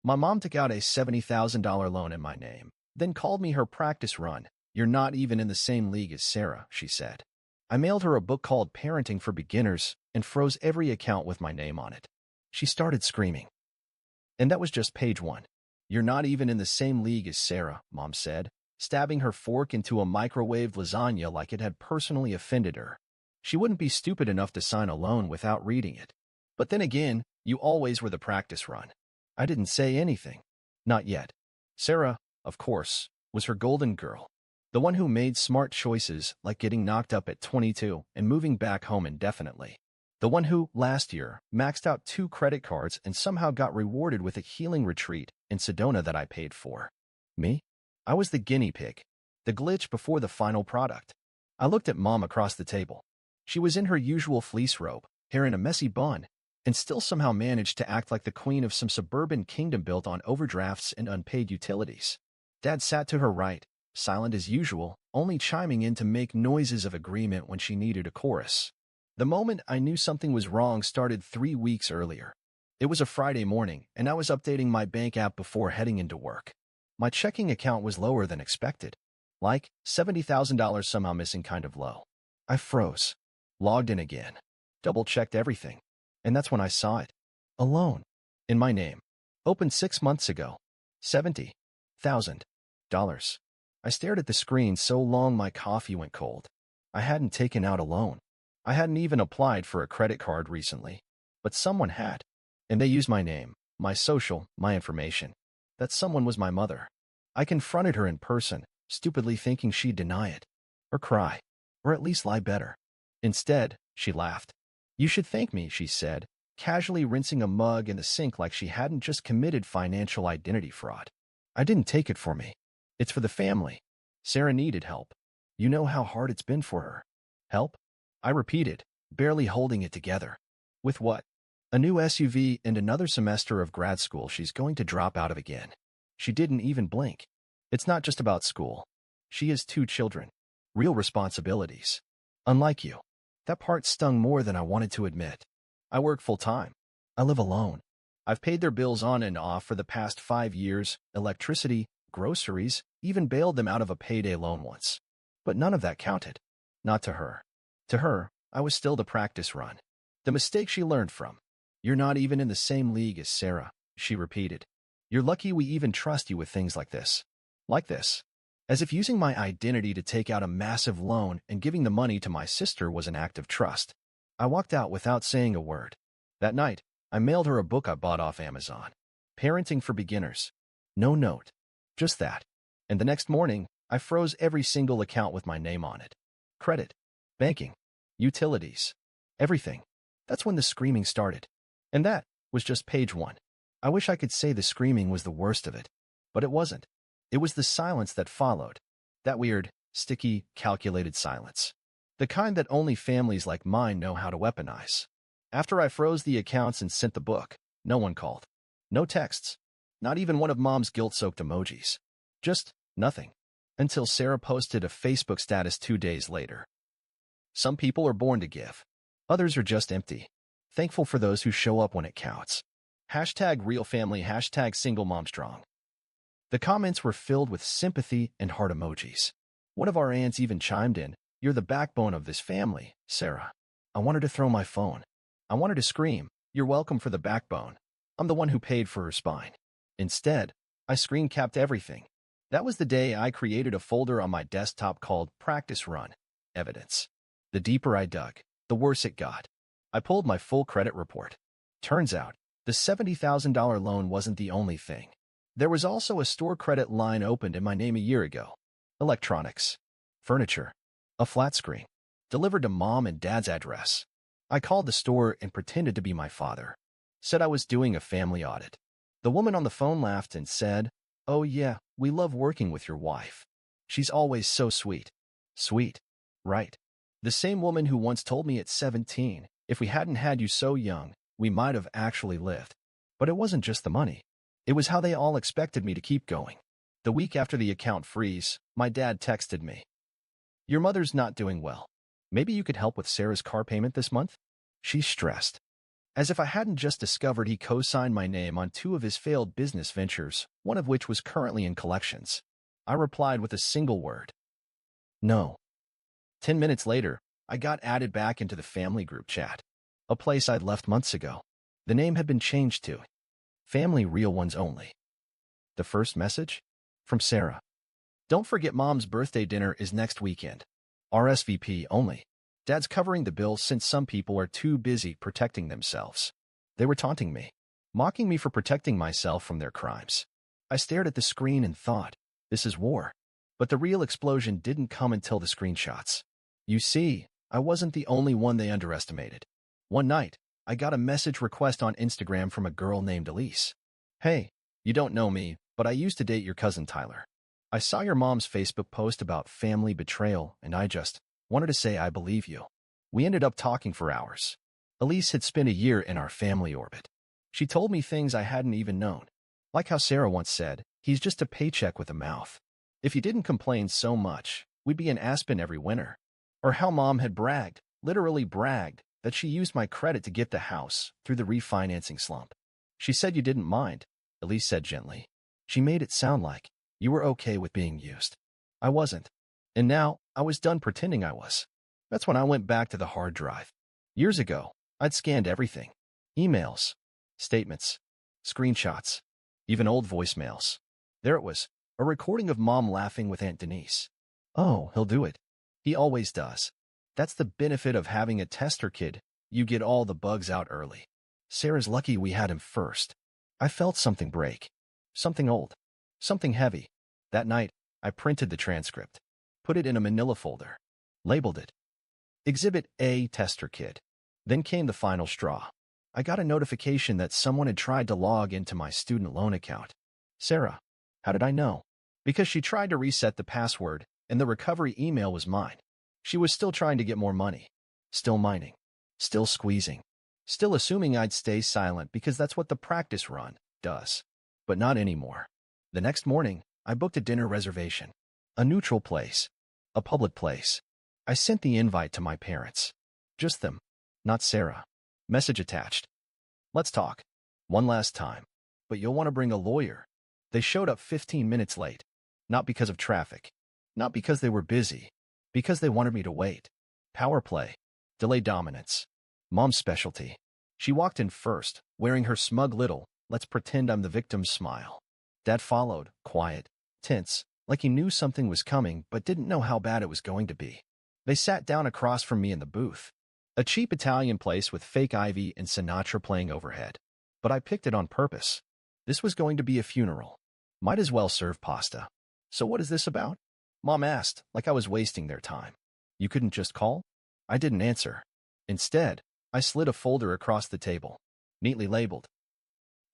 My mom took out a $70,000 loan in my name, then called me her practice run. You're not even in the same league as Sarah, she said. I mailed her a book called Parenting for Beginners and froze every account with my name on it. She started screaming. And that was just page 1. You're not even in the same league as Sarah, Mom said, stabbing her fork into a microwaved lasagna like it had personally offended her. She wouldn't be stupid enough to sign a loan without reading it. But then again, you always were the practice run. I didn't say anything. Not yet. Sarah, of course, was her golden girl. The one who made smart choices like getting knocked up at 22 and moving back home indefinitely. The one who, last year, maxed out 2 credit cards and somehow got rewarded with a healing retreat in Sedona that I paid for. Me? I was the guinea pig. The glitch before the final product. I looked at Mom across the table. She was in her usual fleece robe, hair in a messy bun, and still somehow managed to act like the queen of some suburban kingdom built on overdrafts and unpaid utilities. Dad sat to her right, silent as usual, only chiming in to make noises of agreement when she needed a chorus. The moment I knew something was wrong started 3 weeks earlier. It was a Friday morning, and I was updating my bank app before heading into work. My checking account was lower than expected. Like $70,000 somehow missing kind of low. I froze. Logged in again. Double-checked everything. And that's when I saw it. A loan. In my name. Opened 6 months ago. $70,000. I stared at the screen so long my coffee went cold. I hadn't taken out a loan. I hadn't even applied for a credit card recently. But someone had. And they used my name, my social, my information. That someone was my mother. I confronted her in person, stupidly thinking she'd deny it. Or cry. Or at least lie better. Instead, she laughed. You should thank me, she said, casually rinsing a mug in the sink like she hadn't just committed financial identity fraud. I didn't take it for me. It's for the family. Sarah needed help. You know how hard it's been for her. Help? I repeated, barely holding it together. With what? A new SUV and another semester of grad school she's going to drop out of again. She didn't even blink. It's not just about school. She has 2 children. Real responsibilities. Unlike you. That part stung more than I wanted to admit. I work full-time. I live alone. I've paid their bills on and off for the past 5 years, electricity, groceries, even bailed them out of a payday loan once. But none of that counted. Not to her. To her, I was still the practice run. The mistake she learned from. You're not even in the same league as Sarah, she repeated. You're lucky we even trust you with things like this. Like this. As if using my identity to take out a massive loan and giving the money to my sister was an act of trust. I walked out without saying a word. That night, I mailed her a book I bought off Amazon. Parenting for Beginners. No note. Just that. And the next morning, I froze every single account with my name on it. Credit. Banking. Utilities. Everything. That's when the screaming started. And that was just page 1. I wish I could say the screaming was the worst of it. But it wasn't. It was the silence that followed. That weird, sticky, calculated silence. The kind that only families like mine know how to weaponize. After I froze the accounts and sent the book, no one called. No texts. Not even one of Mom's guilt-soaked emojis. Just nothing. Until Sarah posted a Facebook status 2 days later. Some people are born to give. Others are just empty. Thankful for those who show up when it counts. #RealFamily, #SingleMomStrong. The comments were filled with sympathy and heart emojis. One of our aunts even chimed in, "You're the backbone of this family, Sarah." I wanted to throw my phone. I wanted to scream, "You're welcome for the backbone. I'm the one who paid for her spine." Instead, I screen capped everything. That was the day I created a folder on my desktop called Practice Run, Evidence. The deeper I dug, the worse it got. I pulled my full credit report. Turns out, the $70,000 loan wasn't the only thing. There was also a store credit line opened in my name a year ago. Electronics. Furniture. A flat screen. Delivered to Mom and Dad's address. I called the store and pretended to be my father. Said I was doing a family audit. The woman on the phone laughed and said, "Oh yeah, we love working with your wife. She's always so sweet." Sweet. Right. The same woman who once told me at 17, if we hadn't had you so young, we might have actually lived. But it wasn't just the money. It was how they all expected me to keep going. The week after the account freeze, my dad texted me. "Your mother's not doing well. Maybe you could help with Sarah's car payment this month? She's stressed." As if I hadn't just discovered he co-signed my name on two of his failed business ventures, one of which was currently in collections. I replied with a single word. No. 10 minutes later, I got added back into the family group chat, a place I'd left months ago. The name had been changed to Family Real Ones Only. The first message? From Sarah. Don't forget Mom's birthday dinner is next weekend. RSVP only. Dad's covering the bill since some people are too busy protecting themselves. They were taunting me, mocking me for protecting myself from their crimes. I stared at the screen and thought, this is war. But the real explosion didn't come until the screenshots. You see, I wasn't the only one they underestimated. One night, I got a message request on Instagram from a girl named Elise. Hey, you don't know me, but I used to date your cousin Tyler. I saw your mom's Facebook post about family betrayal, and I just wanted to say I believe you. We ended up talking for hours. Elise had spent a year in our family orbit. She told me things I hadn't even known. Like how Sarah once said, he's just a paycheck with a mouth. If he didn't complain so much, we'd be in Aspen every winter. Or how Mom had bragged, literally bragged, that she used my credit to get the house through the refinancing slump. She said you didn't mind, Elise said gently. She made it sound like you were okay with being used. I wasn't. And now, I was done pretending I was. That's when I went back to the hard drive. Years ago, I'd scanned everything. Emails, statements, screenshots, even old voicemails. There it was, a recording of Mom laughing with Aunt Denise. Oh, he'll do it. He always does. That's the benefit of having a tester kid. You get all the bugs out early. Sarah's lucky we had him first. I felt something break. Something old. Something heavy. That night, I printed the transcript. Put it in a manila folder. Labeled it Exhibit A Tester Kid. Then came the final straw. I got a notification that someone had tried to log into my student loan account. Sarah. How did I know? Because she tried to reset the password, and the recovery email was mine. She was still trying to get more money. Still mining. Still squeezing. Still assuming I'd stay silent because that's what the practice run does. But not anymore. The next morning, I booked a dinner reservation. A neutral place. A public place. I sent the invite to my parents. Just them. Not Sarah. Message attached. Let's talk. One last time. But you'll want to bring a lawyer. They showed up 15 minutes late. Not because of traffic. Not because they were busy. Because they wanted me to wait. Power play. Delay dominance. Mom's specialty. She walked in first, wearing her smug little, let's pretend I'm the victim smile. Dad followed, quiet, tense, like he knew something was coming but didn't know how bad it was going to be. They sat down across from me in the booth. A cheap Italian place with fake ivy and Sinatra playing overhead. But I picked it on purpose. This was going to be a funeral. Might as well serve pasta. So what is this about? Mom asked, like I was wasting their time. You couldn't just call? I didn't answer. Instead, I slid a folder across the table, neatly labeled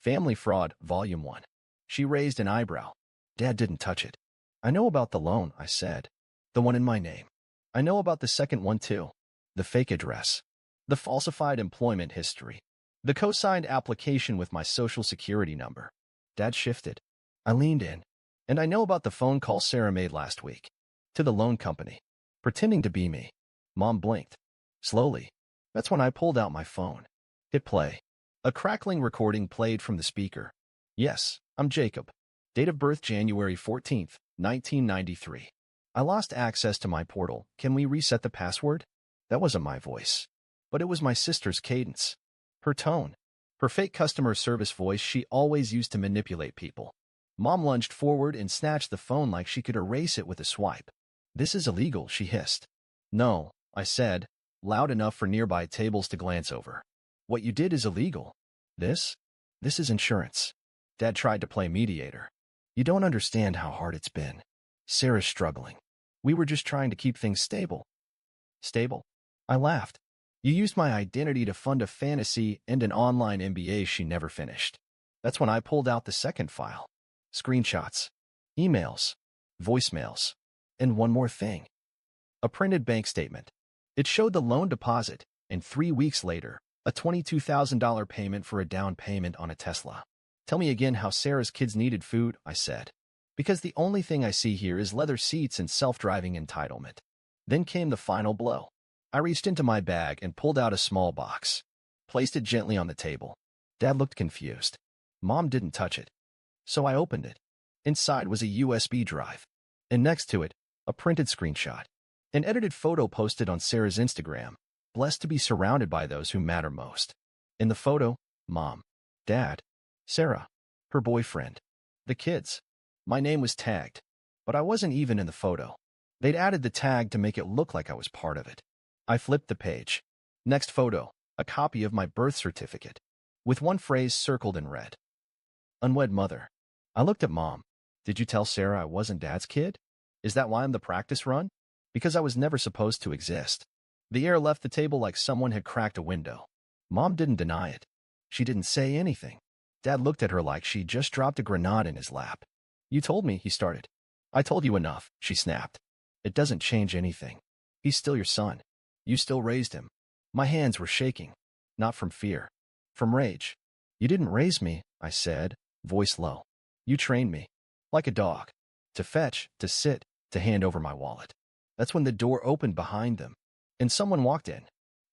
Family Fraud, Volume 1. She raised an eyebrow. Dad didn't touch it. I know about the loan, I said. The one in my name. I know about the second one too. The fake address. The falsified employment history. The co-signed application with my social security number. Dad shifted. I leaned in. And I know about the phone call Sarah made last week. To the loan company. Pretending to be me. Mom blinked. Slowly. That's when I pulled out my phone. Hit play. A crackling recording played from the speaker. Yes, I'm Jacob. Date of birth January 14th, 1993. I lost access to my portal. Can we reset the password? That wasn't my voice. But it was my sister's cadence. Her tone. Her fake customer service voice she always used to manipulate people. Mom lunged forward and snatched the phone like she could erase it with a swipe. This is illegal, she hissed. No, I said, loud enough for nearby tables to glance over. What you did is illegal. This is insurance. Dad tried to play mediator. You don't understand how hard it's been. Sarah's struggling. We were just trying to keep things stable. Stable? I laughed. You used my identity to fund a fantasy and an online MBA she never finished. That's when I pulled out the second file. Screenshots, emails, voicemails, and one more thing. A printed bank statement. It showed the loan deposit, and 3 weeks later, a $22,000 payment for a down payment on a Tesla. Tell me again how Sarah's kids needed food, I said. Because the only thing I see here is leather seats and self-driving entitlement. Then came the final blow. I reached into my bag and pulled out a small box. placed it gently on the table. Dad looked confused. Mom didn't touch it. So I opened it. Inside was a USB drive. And next to it, a printed screenshot. An edited photo posted on Sarah's Instagram. Blessed to be surrounded by those who matter most. In the photo, Mom, Dad, Sarah, her boyfriend, the kids. My name was tagged, but I wasn't even in the photo. They'd added the tag to make it look like I was part of it. I flipped the page. Next photo, a copy of my birth certificate, with one phrase circled in red. Unwed mother. I looked at Mom. Did you tell Sarah I wasn't Dad's kid? Is that why I'm the practice run? Because I was never supposed to exist. The air left the table like someone had cracked a window. Mom didn't deny it. She didn't say anything. Dad looked at her like she just dropped a grenade in his lap. You told me, he started. I told you enough, she snapped. It doesn't change anything. He's still your son. You still raised him. My hands were shaking. Not from fear. From rage. You didn't raise me, I said, voice low. You trained me. Like a dog. To fetch, to sit, to hand over my wallet. That's when the door opened behind them, and someone walked in.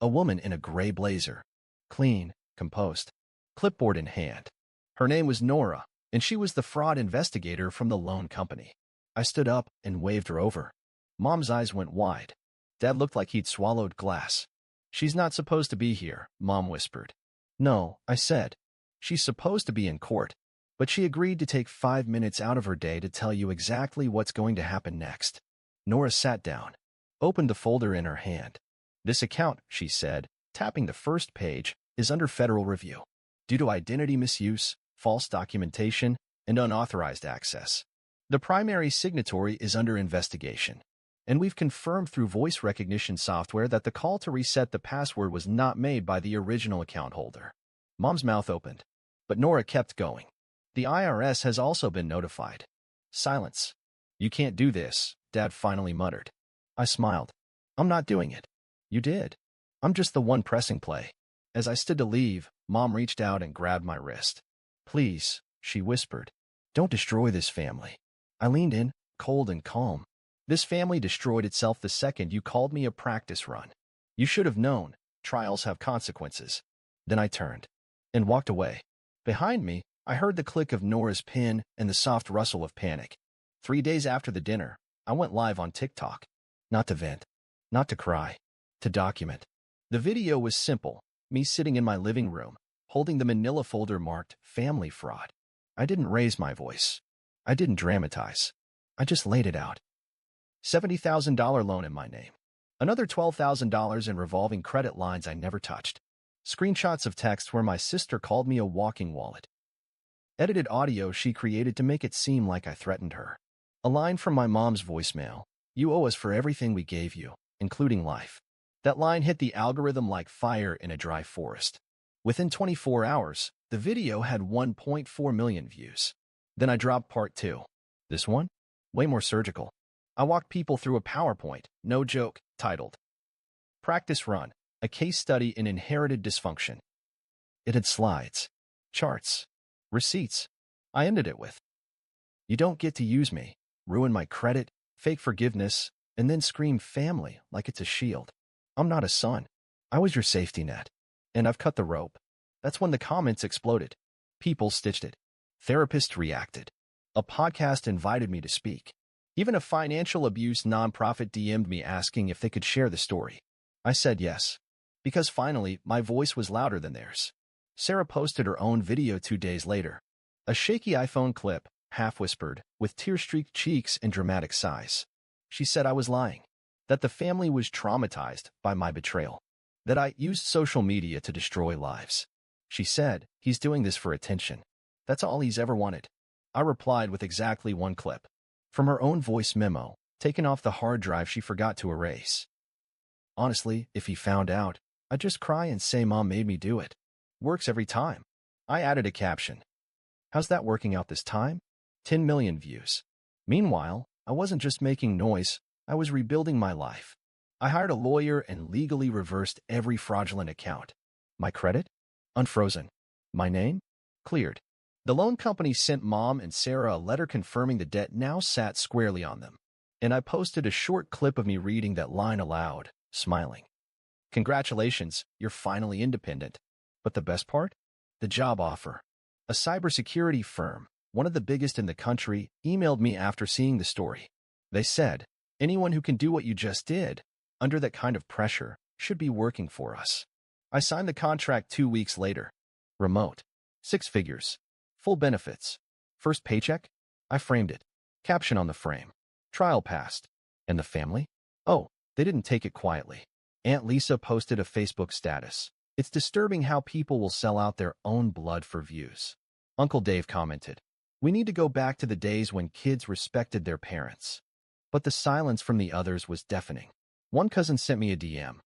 A woman in a gray blazer. Clean, composed. Clipboard in hand. Her name was Nora, and she was the fraud investigator from the loan company. I stood up and waved her over. Mom's eyes went wide. Dad looked like he'd swallowed glass. She's not supposed to be here, Mom whispered. No, I said. She's supposed to be in court, but she agreed to take 5 minutes out of her day to tell you exactly what's going to happen next. Nora sat down, opened the folder in her hand. This account, she said, tapping the first page, is under federal review due to identity misuse, false documentation, and unauthorized access. The primary signatory is under investigation, and we've confirmed through voice recognition software that the call to reset the password was not made by the original account holder. Mom's mouth opened, but Nora kept going. The IRS has also been notified. Silence. You can't do this, Dad finally muttered. I smiled. I'm not doing it. You did. I'm just the one pressing play. As I stood to leave, Mom reached out and grabbed my wrist. Please, she whispered. Don't destroy this family. I leaned in, cold and calm. This family destroyed itself the second you called me a practice run. You should have known. Trials have consequences. Then I turned and walked away. Behind me, I heard the click of Nora's pen and the soft rustle of panic. 3 days after the dinner, I went live on TikTok. Not to vent, not to cry, to document. The video was simple, me sitting in my living room, holding the manila folder marked Family Fraud. I didn't raise my voice. I didn't dramatize. I just laid it out. $70,000 loan in my name. Another $12,000 in revolving credit lines I never touched. Screenshots of texts where my sister called me a walking wallet. Edited audio she created to make it seem like I threatened her. A line from my mom's voicemail. You owe us for everything we gave you, including life. That line hit the algorithm like fire in a dry forest. Within 24 hours, the video had 1.4 million views. Then I dropped part 2. This one? Way more surgical. I walked people through a PowerPoint, no joke, titled Practice Run, a Case Study in Inherited Dysfunction. It had slides, charts, receipts. I ended it with, you don't get to use me, ruin my credit, fake forgiveness, and then scream family like it's a shield. I'm not a son. I was your safety net. And I've cut the rope. That's when the comments exploded. People stitched it. Therapists reacted. A podcast invited me to speak. Even a financial abuse nonprofit DM'd me asking if they could share the story. I said yes. Because finally, my voice was louder than theirs. Sarah posted her own video 2 days later. A shaky iPhone clip, half-whispered, with tear-streaked cheeks and dramatic sighs. She said I was lying. That the family was traumatized by my betrayal. That I used social media to destroy lives. She said, he's doing this for attention. That's all he's ever wanted. I replied with exactly one clip. From her own voice memo, taken off the hard drive she forgot to erase. Honestly, if he found out, I'd just cry and say Mom made me do it. Works every time. I added a caption. How's that working out this time? 10 million views. Meanwhile, I wasn't just making noise, I was rebuilding my life. I hired a lawyer and legally reversed every fraudulent account. My credit? Unfrozen. My name? Cleared. The loan company sent Mom and Sarah a letter confirming the debt now sat squarely on them. And I posted a short clip of me reading that line aloud, smiling. Congratulations, you're finally independent. But the best part? The job offer. A cybersecurity firm, one of the biggest in the country, emailed me after seeing the story. They said, anyone who can do what you just did, under that kind of pressure, should be working for us. I signed the contract 2 weeks later. Remote. 6 figures. Full benefits. First paycheck? I framed it. Caption on the frame. Trial passed. And the family? Oh, they didn't take it quietly. Aunt Lisa posted a Facebook status. It's disturbing how people will sell out their own blood for views. Uncle Dave commented, we need to go back to the days when kids respected their parents. But the silence from the others was deafening. One cousin sent me a DM.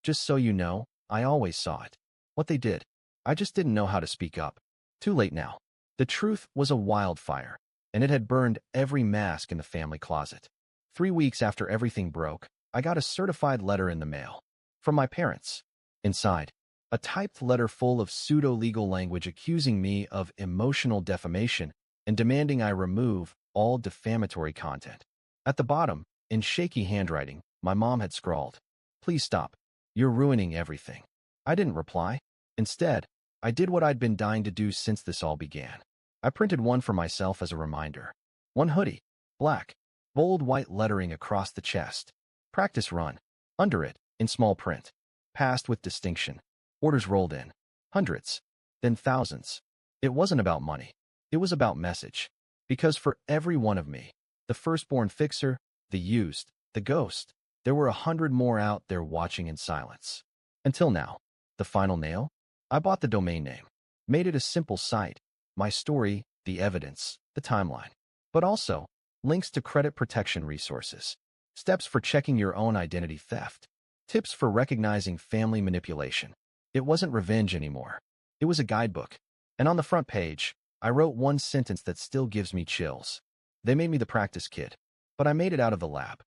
Just so you know, I always saw it. What they did. I just didn't know how to speak up. Too late now. The truth was a wildfire, and it had burned every mask in the family closet. 3 weeks after everything broke, I got a certified letter in the mail. From my parents. Inside, a typed letter full of pseudo-legal language accusing me of emotional defamation and demanding I remove all defamatory content. At the bottom, in shaky handwriting, my mom had scrawled, please stop. You're ruining everything. I didn't reply. Instead, I did what I'd been dying to do since this all began. I printed one for myself as a reminder. One hoodie. Black. Bold white lettering across the chest. Practice run. Under it, in small print. Passed with distinction. Orders rolled in. Hundreds. Then thousands. It wasn't about money. It was about message. Because for every one of me, the firstborn fixer, the used, the ghost, there were 100 more out there watching in silence. Until now. The final nail? I bought the domain name. Made it a simple site. My story, the evidence, the timeline. But also, links to credit protection resources. Steps for checking your own identity theft. Tips for recognizing family manipulation. It wasn't revenge anymore. It was a guidebook. And on the front page, I wrote one sentence that still gives me chills. They made me the practice kid, but I made it out of the lab.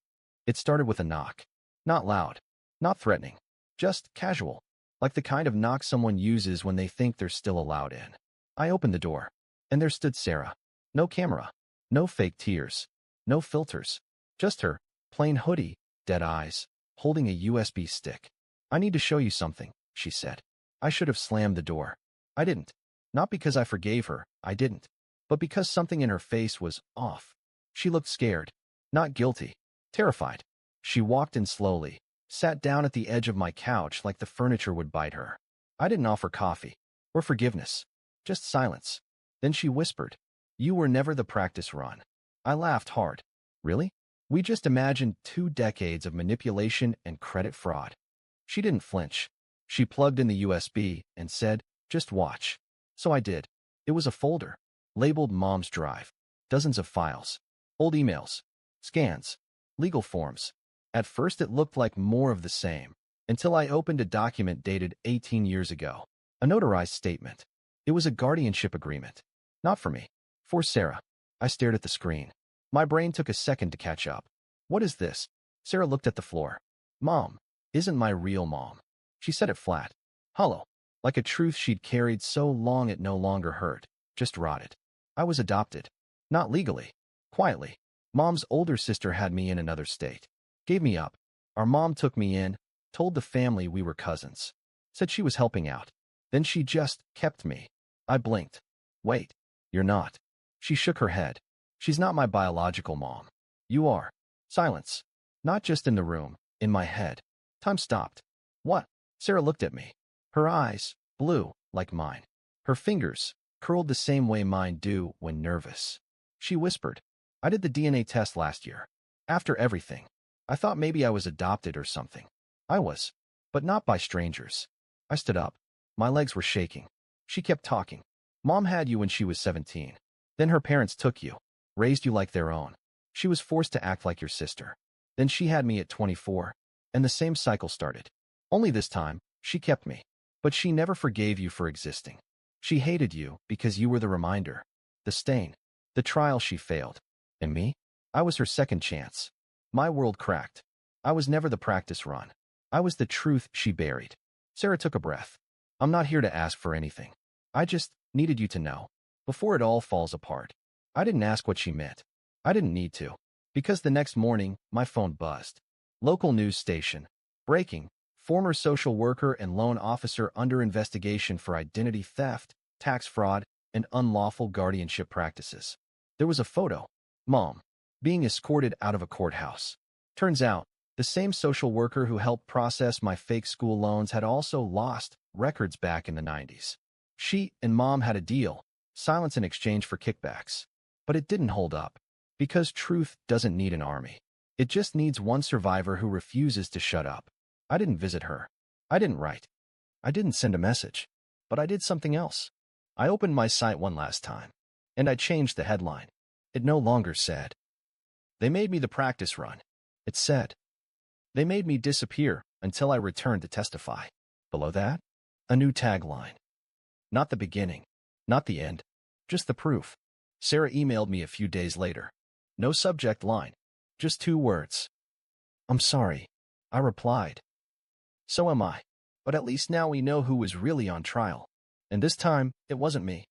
It started with a knock. Not loud. Not threatening. Just casual. Like the kind of knock someone uses when they think they're still allowed in. I opened the door, and there stood Sarah. No camera. No fake tears. No filters. Just her, plain hoodie, dead eyes, holding a USB stick. I need to show you something, she said. I should have slammed the door. I didn't. Not because I forgave her, I didn't. But because something in her face was off. She looked scared. Not guilty. Terrified. She walked in slowly, sat down at the edge of my couch like the furniture would bite her. I didn't offer coffee. Or forgiveness. Just silence. Then she whispered, you were never the practice run. I laughed hard. Really? We just imagined 2 decades of manipulation and credit fraud. She didn't flinch. She plugged in the USB and said, just watch. So I did. It was a folder, labeled Mom's Drive. Dozens of files. Old emails. Scans. Legal forms. At first it looked like more of the same, until I opened a document dated 18 years ago. A notarized statement. It was a guardianship agreement. Not for me. For Sarah. I stared at the screen. My brain took a second to catch up. What is this? Sarah looked at the floor. Mom isn't my real mom. She said it flat. Hollow. Like a truth she'd carried so long it no longer hurt. Just rotted. I was adopted. Not legally. Quietly. Mom's older sister had me in another state. Gave me up. Our mom took me in, told the family we were cousins. Said she was helping out. Then she just kept me. I blinked. Wait. You're not. She shook her head. She's not my biological mom. You are. Silence. Not just in the room, in my head. Time stopped. What? Sarah looked at me. Her eyes, blue, like mine. Her fingers, curled the same way mine do when nervous. She whispered, I did the DNA test last year. After everything. I thought maybe I was adopted or something. I was. But not by strangers. I stood up. My legs were shaking. She kept talking. Mom had you when she was 17. Then her parents took you. Raised you like their own. She was forced to act like your sister. Then she had me at 24. And the same cycle started. Only this time, she kept me. But she never forgave you for existing. She hated you because you were the reminder. The stain. The trial she failed. And me? I was her second chance. My world cracked. I was never the practice run. I was the truth she buried. Sarah took a breath. I'm not here to ask for anything. I just needed you to know. Before it all falls apart. I didn't ask what she meant. I didn't need to. Because the next morning, my phone buzzed. Local news station. Breaking. Former social worker and loan officer under investigation for identity theft, tax fraud, and unlawful guardianship practices. There was a photo. Mom, being escorted out of a courthouse. Turns out, the same social worker who helped process my fake school loans had also lost records back in the 90s. She and Mom had a deal, silence in exchange for kickbacks. But it didn't hold up. Because truth doesn't need an army. It just needs one survivor who refuses to shut up. I didn't visit her. I didn't write. I didn't send a message. But I did something else. I opened my site one last time. And I changed the headline. It no longer said, "They made me the practice run." It said, "They made me disappear until I returned to testify." Below that, a new tagline. Not the beginning. Not the end. Just the proof. Sarah emailed me a few days later. No subject line. Just 2 words. "I'm sorry." I replied. "So am I. But at least now we know who was really on trial. And this time, it wasn't me."